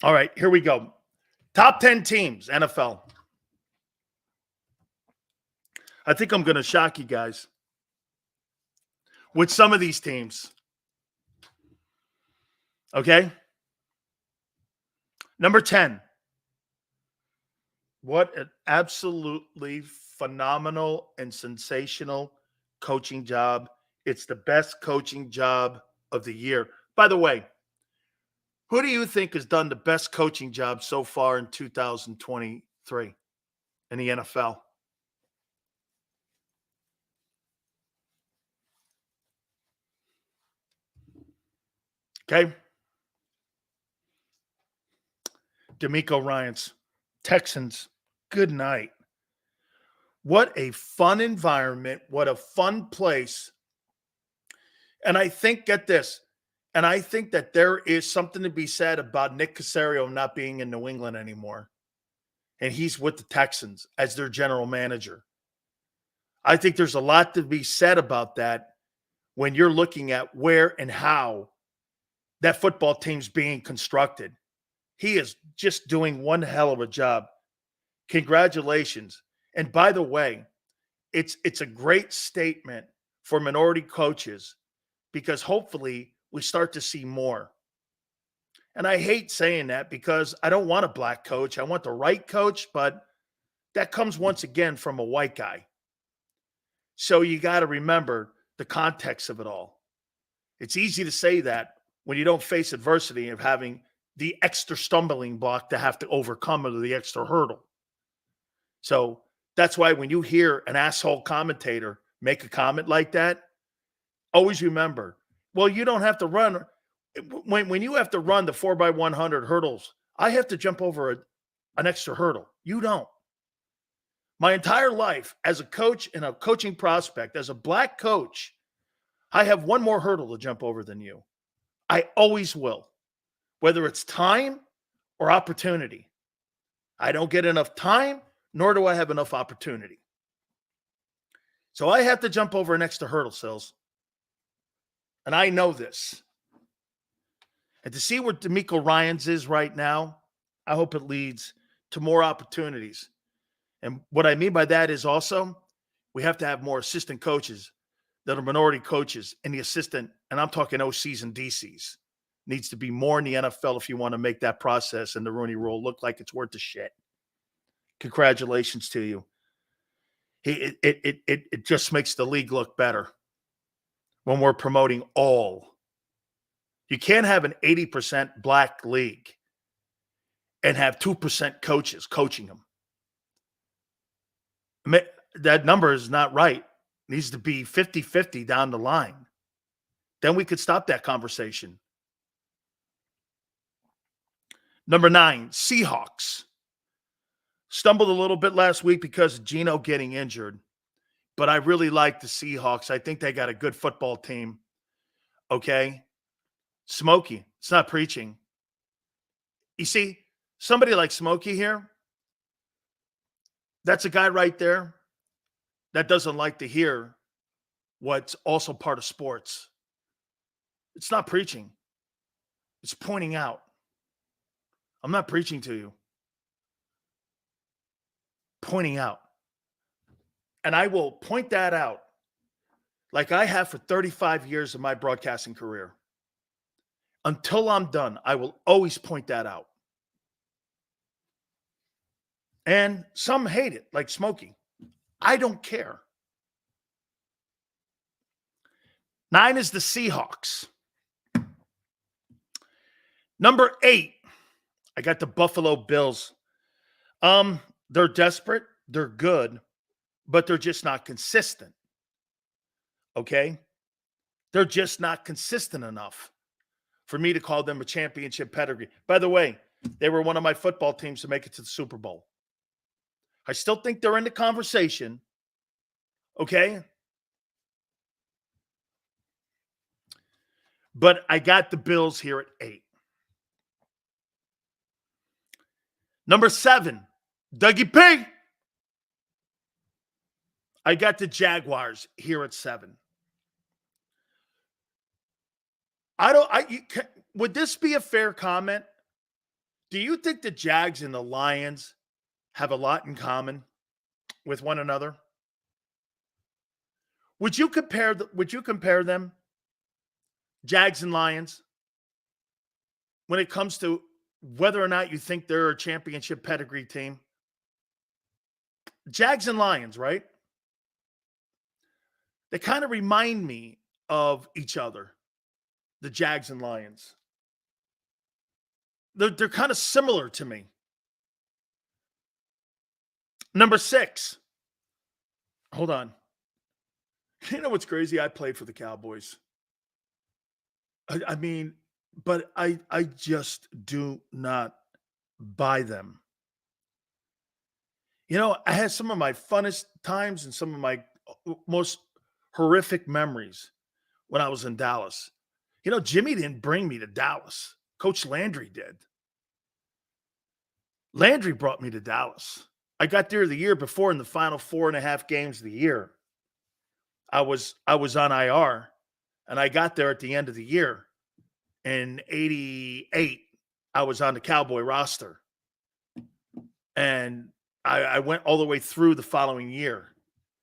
All right, here we go. Top 10 teams, NFL. I think I'm going to shock you guys with some of these teams. Okay? Number 10. What an absolutely phenomenal and sensational coaching job. It's the best coaching job of the year. By the way, who do you think has done the best coaching job so far in 2023 in the NFL? Okay. D'Amico Ryans, Texans, good night. What a fun environment. What a fun place. And I think, get this, and I think that there is something to be said about Nick Caserio not being in New England anymore. And he's with the Texans as their general manager. I think there's a lot to be said about that when you're looking at where and how that football team's being constructed. He is just doing one hell of a job. Congratulations. And by the way, it's a great statement for minority coaches because hopefully we start to see more. And I hate saying that because I don't want a black coach. I want the right coach, but that comes once again from a white guy. So you got to remember the context of it all. It's easy to say that when you don't face adversity of having the extra stumbling block to have to overcome or the extra hurdle. So that's why when you hear an asshole commentator make a comment like that, always remember, well, you don't have to run. When you have to run the 4x100 hurdles, I have to jump over an extra hurdle. You don't. My entire life as a coach and a coaching prospect, as a black coach, I have one more hurdle to jump over than you. I always will, whether it's time or opportunity. I don't get enough time, nor do I have enough opportunity. So I have to jump over an extra hurdle, Sills. And I know this. And to see where D'Amico Ryans is right now, I hope it leads to more opportunities. And what I mean by that is also we have to have more assistant coaches that are minority coaches and the assistant, and I'm talking OCs and DCs, needs to be more in the NFL if you want to make that process and the Rooney Rule look like it's worth the shit. Congratulations to you. It just makes the league look better when we're promoting all. You can't have an 80% black league and have 2% coaches coaching them. That number is not right. It needs to be 50-50 down the line. Then we could stop that conversation. Number 9, Seahawks. Stumbled a little bit last week because of Geno getting injured. But I really like the Seahawks. I think they got a good football team. Okay? Smokey. It's not preaching. You see, somebody like Smokey here, that's a guy right there that doesn't like to hear what's also part of sports. It's not preaching. It's pointing out. I'm not preaching to you. Pointing out. And I will point that out like I have for 35 years of my broadcasting career. Until I'm done, I will always point that out. And some hate it, like Smokey. I don't care. 9 is the Seahawks. Number 8, I got the Buffalo Bills. They're desperate. They're good, but they're just not consistent. Okay? They're just not consistent enough for me to call them a championship pedigree. By the way, they were one of my football teams to make it to the Super Bowl. I still think they're in the conversation. Okay? But I got the Bills here at 8. Number 7, Dougie P. I got the Jaguars here at 7. Would this be a fair comment Do you think the Jags and the Lions have a lot in common with one another? Would you compare them, Jags and Lions, when it comes to whether or not you think they're a championship pedigree team? Jags and Lions, right? They kind of remind me of each other, the Jags and Lions. They're kind of similar to me. Number 6. Hold on. You know what's crazy? I played for the Cowboys. I mean, but I just do not buy them. You know, I had some of my funnest times and some of my most horrific memories when I was in Dallas. You know, Jimmy didn't bring me to Dallas. Coach Landry did. Landry brought me to Dallas. I got there the year before in the final 4.5 games of the year. I was on IR, and I got there at the end of the year. In '88, I was on the Cowboy roster. And I went all the way through the following year.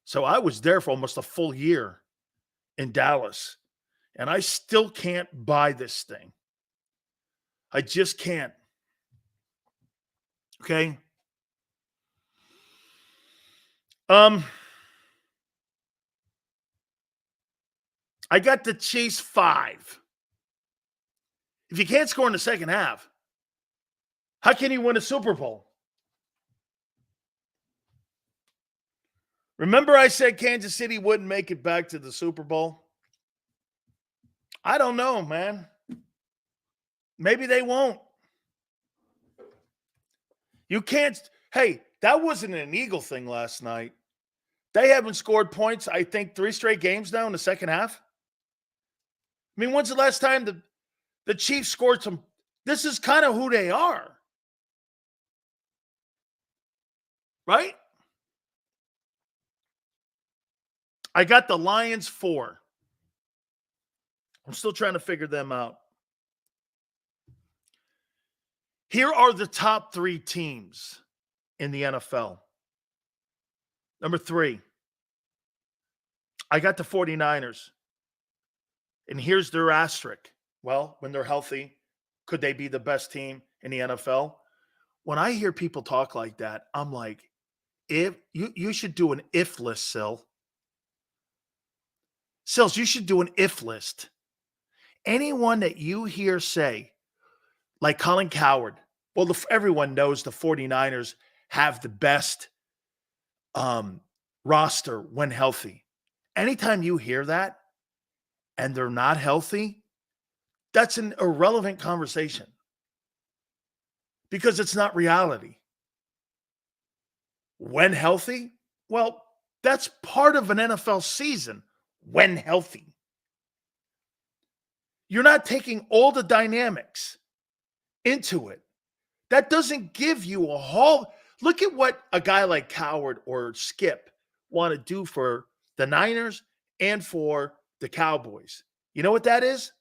So I was there for almost a full year in Dallas. And I still can't buy this thing. I just can't. Okay. I got the Chiefs 5. If you can't score in the second half, how can you win a Super Bowl? Remember I said Kansas City wouldn't make it back to the Super Bowl? I don't know, man. Maybe they won't. You can't. Hey, that wasn't an Eagle thing last night. They haven't scored points, I think, 3 straight games now in the second half. I mean, when's the last time the Chiefs scored some? This is kind of who they are. Right? I got the Lions 4. I'm still trying to figure them out. Here are the top 3 teams in the NFL. Number 3, I got the 49ers. And here's their asterisk. Well, when they're healthy, could they be the best team in the NFL? When I hear people talk like that, I'm like, if you should do an if list, Sills, you should do an if list. Anyone that you hear say, like Colin Cowherd, well, everyone knows the 49ers have the best roster when healthy. Anytime you hear that and they're not healthy, that's an irrelevant conversation because it's not reality. When healthy, well, that's part of an NFL season when healthy. You're not taking all the dynamics into it. That doesn't give you a whole. Look at what a guy like Cowherd or Skip want to do for the Niners and for the Cowboys. You know what that is?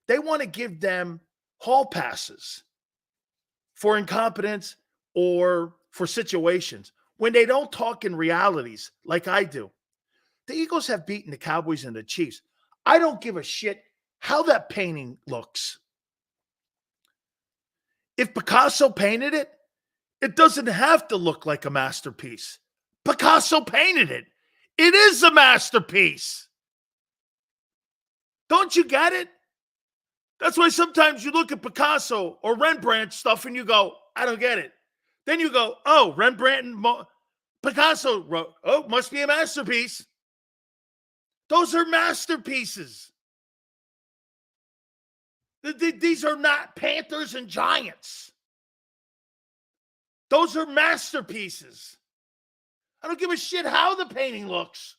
They want to give them hall passes for incompetence or for situations when they don't talk in realities like I do. The Eagles have beaten the Cowboys and the Chiefs. I don't give a shit how that painting looks. If Picasso painted it, it doesn't have to look like a masterpiece. Picasso painted it. It is a masterpiece. Don't you get it? That's why sometimes you look at Picasso or Rembrandt stuff and you go, I don't get it. Then you go, oh, Rembrandt and Picasso wrote, oh, must be a masterpiece. Those are masterpieces. These are not Panthers and Giants. Those are masterpieces. I don't give a shit how the painting looks.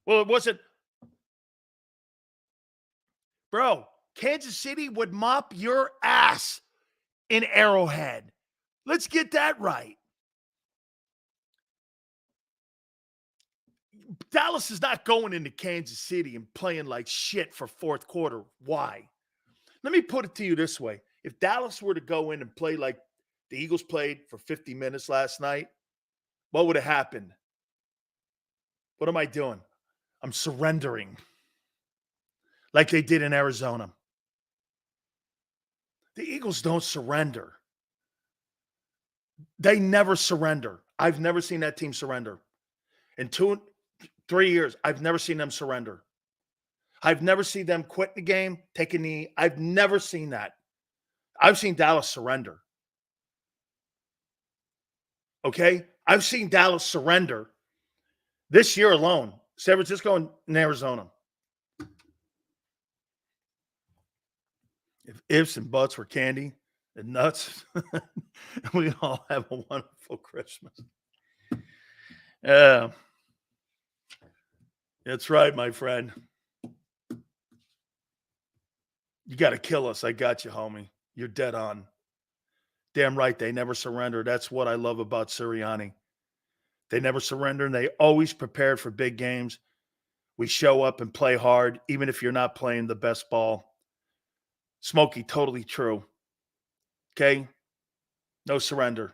Well, it wasn't. Bro, Kansas City would mop your ass in Arrowhead. Let's get that right. Dallas is not going into Kansas City and playing like shit for fourth quarter. Why? Let me put it to you this way. If Dallas were to go in and play like the Eagles played for 50 minutes last night, what would have happened? What am I doing? I'm surrendering like they did in Arizona. The Eagles don't surrender. They never surrender. I've never seen that team surrender. In 3 years, I've never seen them surrender. I've never seen them quit the game, take a knee. I've never seen that. I've seen Dallas surrender. Okay? I've seen Dallas surrender this year alone. San Francisco and Arizona. If ifs and buts were candy and nuts, we all have a wonderful Christmas. Yeah. That's right, my friend. You got to kill us. I got you, homie. You're dead on. Damn right. They never surrender. That's what I love about Sirianni. They never surrender, and they always prepared for big games. We show up and play hard, even if you're not playing the best ball. Smokey, totally true. Okay? No surrender.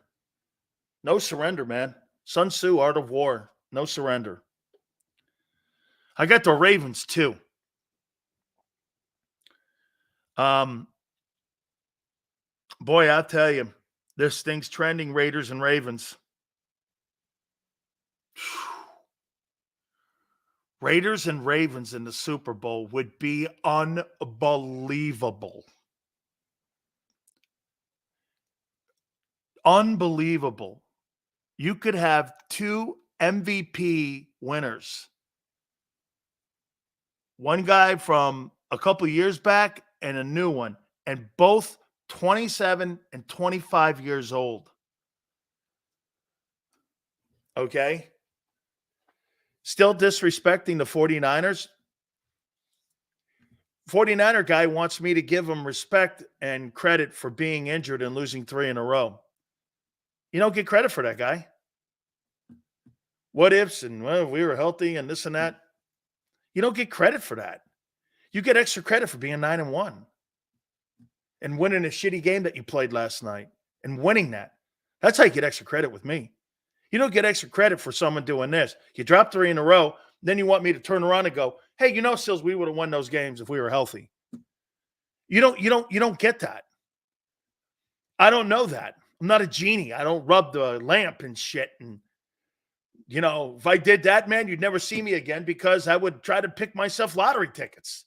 No surrender, man. Sun Tzu, Art of War. No surrender. I got the Ravens, too. Boy, I'll tell you, this thing's trending, Raiders and Ravens. Raiders and Ravens in the Super Bowl would be unbelievable. Unbelievable. You could have 2 MVP winners. One guy from a couple years back and a new one, and both 27 and 25 years old. Okay? Still disrespecting the 49ers. 49er guy wants me to give him respect and credit for being injured and losing 3 in a row. You don't get credit for that guy. What ifs and, well, we were healthy and this and that. You don't get credit for that. You get extra credit for being 9-1 and winning a shitty game that you played last night and winning that. That's how you get extra credit with me. You don't get extra credit for someone doing this. You drop 3 in a row, then you want me to turn around and go, hey, you know, Sills, we would have won those games if we were healthy. You don't get that. I don't know that. I'm not a genie. I don't rub the lamp and shit. And, you know, if I did that, man, you'd never see me again because I would try to pick myself lottery tickets.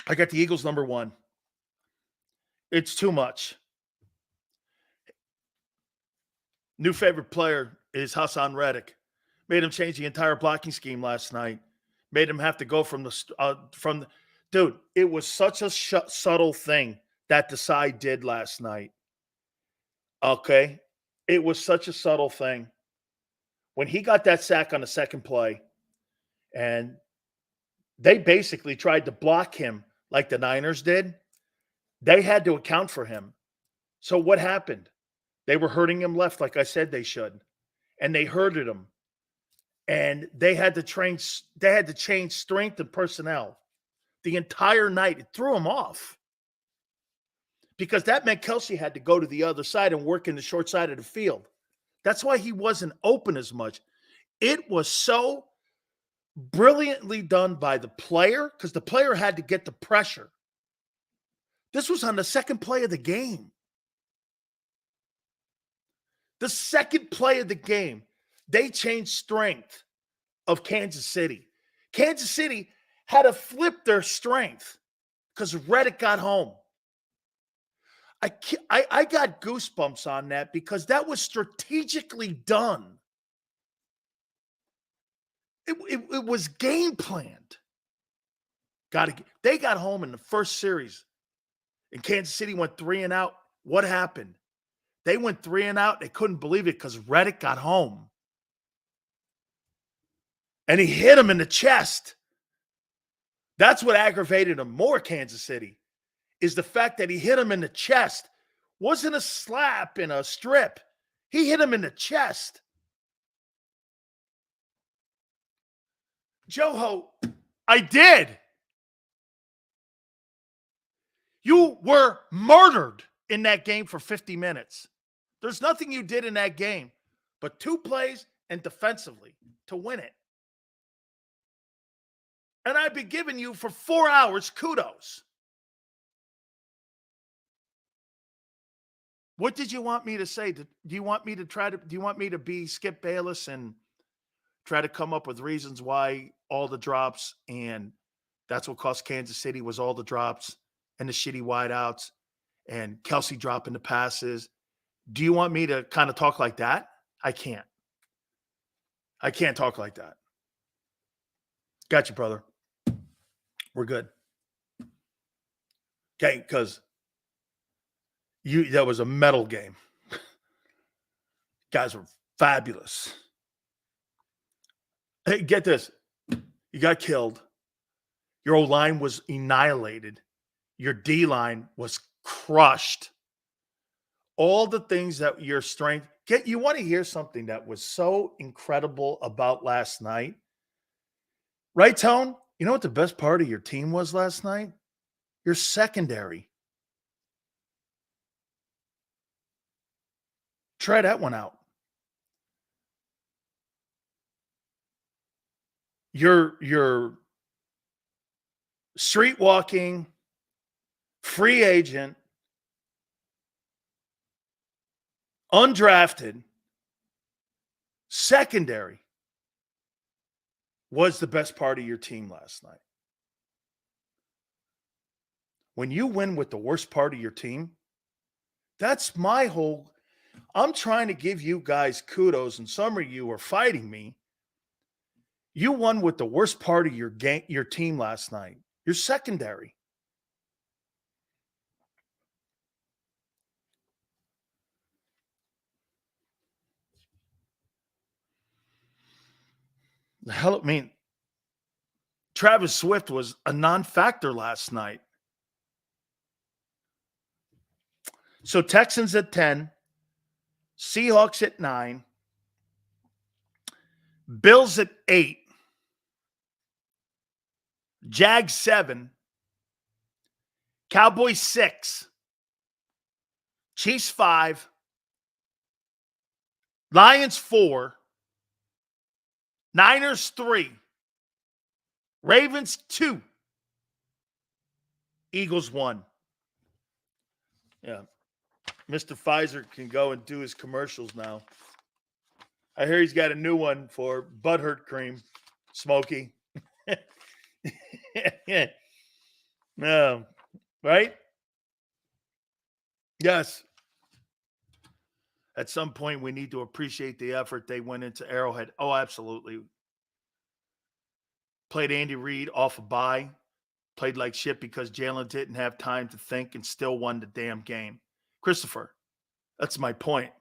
I got the Eagles number 1. It's too much. New favorite player is Hassan Reddick. Made him change the entire blocking scheme last night. Made him have to go from the dude. It was such a subtle thing that Desai did last night. Okay, it was such a subtle thing when he got that sack on the second play, and they basically tried to block him like the Niners did. They had to account for him. So what happened? They were hurting him left, like I said they should, and they hurted him. And they had to change strength and personnel the entire night. It threw him off because that meant Kelsey had to go to the other side and work in the short side of the field. That's why he wasn't open as much. It was so brilliantly done by the player because the player had to get the pressure. This was on the second play of the game. The second play of the game, they changed strength of Kansas City. Kansas City had to flip their strength because Reddick got home. I got goosebumps on that because that was strategically done. It was game planned. They got home in the first series, and Kansas City went 3 and out. What happened? They went 3 and out. They couldn't believe it because Reddick got home. And he hit him in the chest. That's what aggravated him more, Kansas City, is the fact that he hit him in the chest. Wasn't a slap in a strip. He hit him in the chest. Joho, I did. You were murdered in that game for 50 minutes. There's nothing you did in that game but 2 plays and defensively to win it. And I've been giving you for 4 hours kudos. What did you want me to say? Do you want me to be Skip Bayless and try to come up with reasons why all the drops, and that's what cost Kansas City was all the drops and the shitty wideouts and Kelsey dropping the passes? Do you want me to kind of talk like that? I can't. I can't talk like that. Got you, brother. We're good. Okay, because that was a medal game. Guys were fabulous. Hey, get this. You got killed. Your O-line was annihilated. Your D-line was crushed. All the things that your strength. You want to hear something that was so incredible about last night? Right, Tone? You know what the best part of your team was last night? Your secondary. Try that one out. Your street walking, free agent, undrafted, secondary was the best part of your team last night. When you win with the worst part of your team, that's my whole. I'm trying to give you guys kudos, and some of you are fighting me. You won with the worst part of your team last night. Your secondary. The hell, I mean, Travis Swift was a non-factor last night. So Texans at 10, Seahawks at 9, Bills at 8, Jags 7, Cowboys 6, Chiefs 5, Lions 4, Niners 3, Ravens 2, Eagles 1. Yeah. Mr. Pfizer can go and do his commercials now. I hear he's got a new one for butthurt cream, Smokey. No, right? Yes. At some point, we need to appreciate the effort they went into Arrowhead. Oh, absolutely. Played Andy Reid off a bye. Played like shit because Jalen didn't have time to think and still won the damn game. Christopher, that's my point.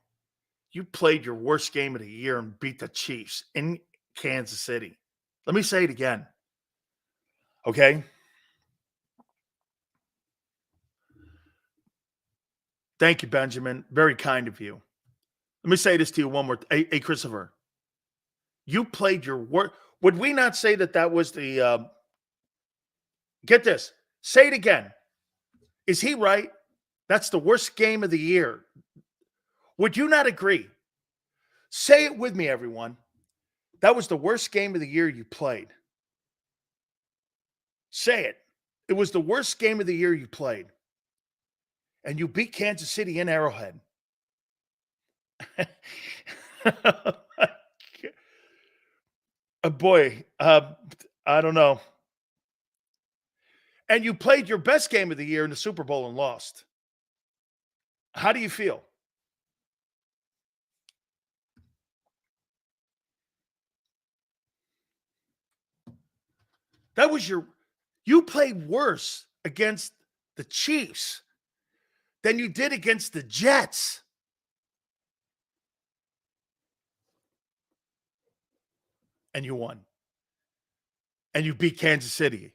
You played your worst game of the year and beat the Chiefs in Kansas City. Let me say it again. Okay? Thank you, Benjamin. Very kind of you. Let me say this to you one more. Hey, Christopher. You played your worst. Would we not say that was the get this. Say it again. Is he right? That's the worst game of the year. Would you not agree? Say it with me, everyone. That was the worst game of the year you played. Say it. It was the worst game of the year you played. And you beat Kansas City in Arrowhead. Boy, I don't know. And you played your best game of the year in the Super Bowl and lost. How do you feel? That was you played worse against the Chiefs than you did against the Jets. And you won. And you beat Kansas City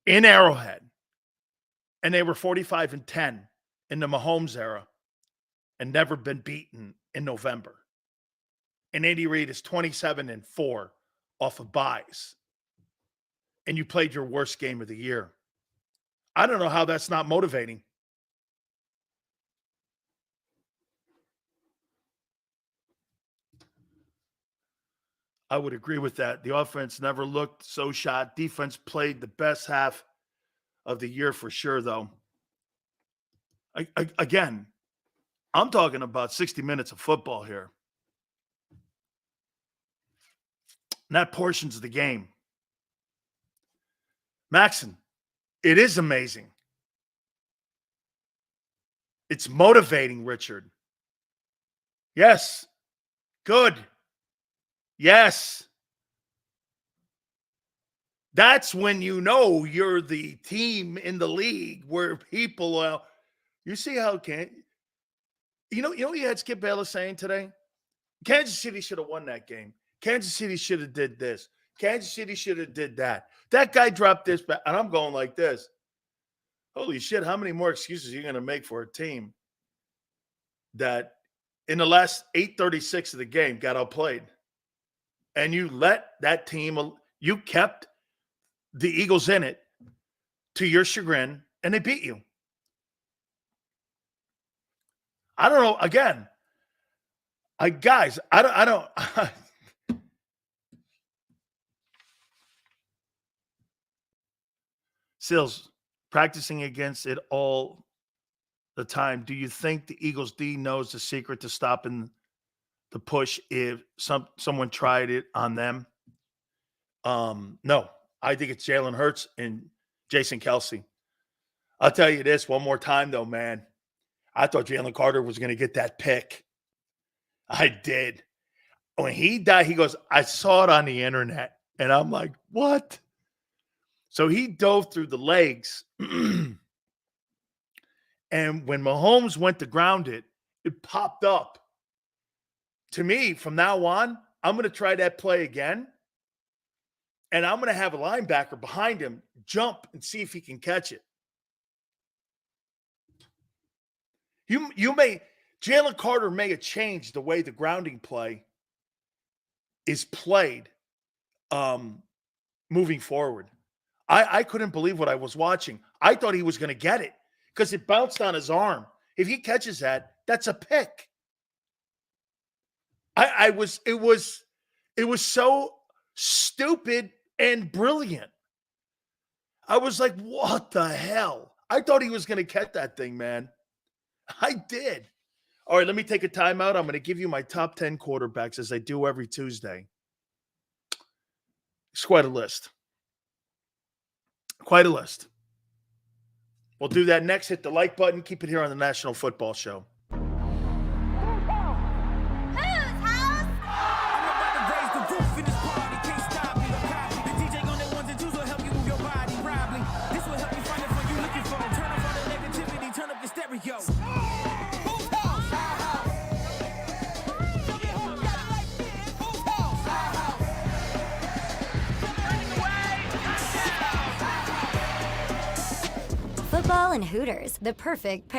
in Arrowhead. And they were 45-10 in the Mahomes era and never been beaten in November. And Andy Reid is 27-4 off of buys. And you played your worst game of the year. I don't know how that's not motivating. I would agree with that. The offense never looked so shot. Defense played the best half of the year for sure, though. Again, I'm talking about 60 minutes of football here. And that portions of the game. Maxon, it is amazing. It's motivating, Richard. Yes. Good. Yes. That's when you know you're the team in the league where people, you see how you know what you had Skip Bayless saying today? Kansas City should have won that game. Kansas City should have did this. Kansas City should have did that. That guy dropped this back, and I'm going like this. Holy shit, how many more excuses are you going to make for a team that in the last 8:36 of the game got outplayed? And you let that team, you kept the Eagles in it to your chagrin, and they beat you. I don't know. Again, I don't. Sills, practicing against it all the time. Do you think the Eagles D knows the secret to stopping the push if someone tried it on them? No. I think it's Jalen Hurts and Jason Kelce. I'll tell you this one more time, though, man. I thought Jalen Carter was going to get that pick. I did. When he died, he goes, I saw it on the internet. And I'm like, what? So he dove through the legs. And when Mahomes went to ground it, it popped up. To me, from now on, I'm going to try that play again. And I'm going to have a linebacker behind him jump and see if he can catch it. Jalen Carter may have changed the way the grounding play is played moving forward. I couldn't believe what I was watching. I thought he was going to get it because it bounced on his arm. If he catches that, that's a pick. It was so stupid and brilliant. I was like, what the hell? I thought he was going to catch that thing, man. I did. All right, let me take a timeout. I'm going to give you my top 10 quarterbacks as I do every Tuesday. It's quite a list. Quite a list. We'll do that next. Hit the like button. Keep it here on the National Football Show. Football and Hooters, the perfect pair.